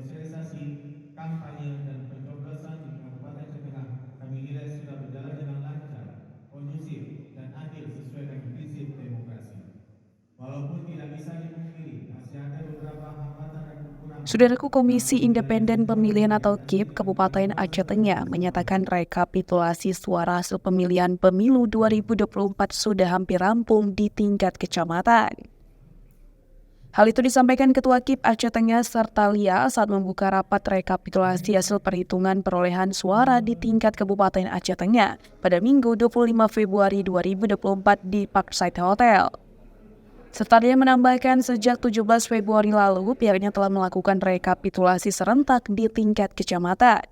sosialisasi, kampanye, dan pencoblosan di Kabupaten Aceh Tengah kami nilai sudah berjalan dengan lancar, kondusif, dan adil sesuai dengan prinsip demokrasi. Walaupun tidak bisa dipungkiri, masih ada beberapa hambatan dan kekurangan. Saudaraku, Komisi Independen Pemilihan atau KIP Kabupaten Aceh Tengah menyatakan rekapitulasi suara hasil pemilihan pemilu 2024 sudah hampir rampung di tingkat kecamatan. Hal itu disampaikan Ketua KIP Aceh Tengah Sertalia saat membuka rapat rekapitulasi hasil perhitungan perolehan suara di tingkat Kabupaten Aceh Tengah pada Minggu 25 Februari 2024 di Parkside Hotel. Sertalia menambahkan sejak 17 Februari lalu pihaknya telah melakukan rekapitulasi serentak di tingkat kecamatan.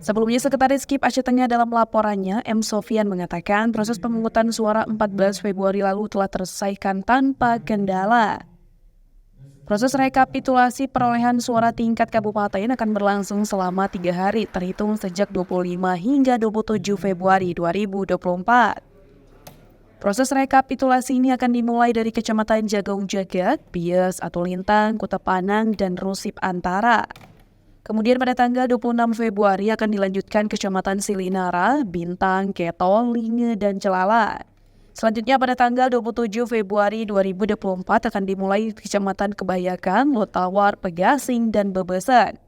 Sebelumnya, Sekretaris KIP Aceh Tengah dalam laporannya, M. Sofian mengatakan proses pemungutan suara 14 Februari lalu telah terselesaikan tanpa kendala. Proses rekapitulasi perolehan suara tingkat kabupaten akan berlangsung selama 3 hari terhitung sejak 25 hingga 27 Februari 2024. Proses rekapitulasi ini akan dimulai dari Kecamatan Jagong Jagat, Bies atau Lintang, Kota Panang, dan Rusip Antara. Kemudian pada tanggal 26 Februari akan dilanjutkan Kecamatan Silinara, Bintang, Ketol, Linge, dan Celala. Selanjutnya pada tanggal 27 Februari 2024 akan dimulai Kecamatan Kebayakan, Lotawar, Pegasing, dan Bebesan.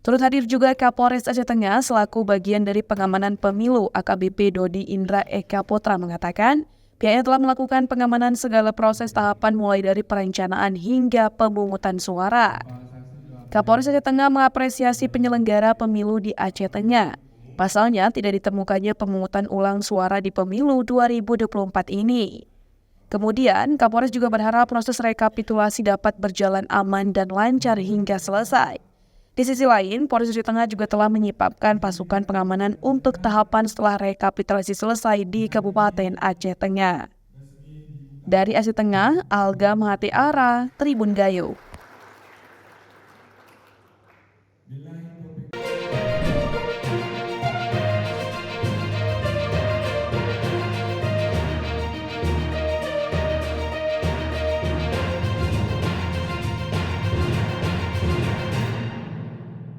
Turut hadir juga Kapolres Aceh Tengah selaku bagian dari pengamanan pemilu. AKBP Dodi Indra Eka Putra mengatakan pihaknya telah melakukan pengamanan segala proses tahapan mulai dari perencanaan hingga pemungutan suara. Kapolres Aceh Tengah mengapresiasi penyelenggara pemilu di Aceh Tengah. Pasalnya, tidak ditemukannya pemungutan ulang suara di pemilu 2024 ini. Kemudian, Kapolres juga berharap proses rekapitulasi dapat berjalan aman dan lancar hingga selesai. Di sisi lain, Polres Aceh Tengah juga telah menyipapkan pasukan pengamanan untuk tahapan setelah rekapitulasi selesai di Kabupaten Aceh Tengah. Dari Aceh Tengah, Alga Mahati Ara, Tribun Gayo.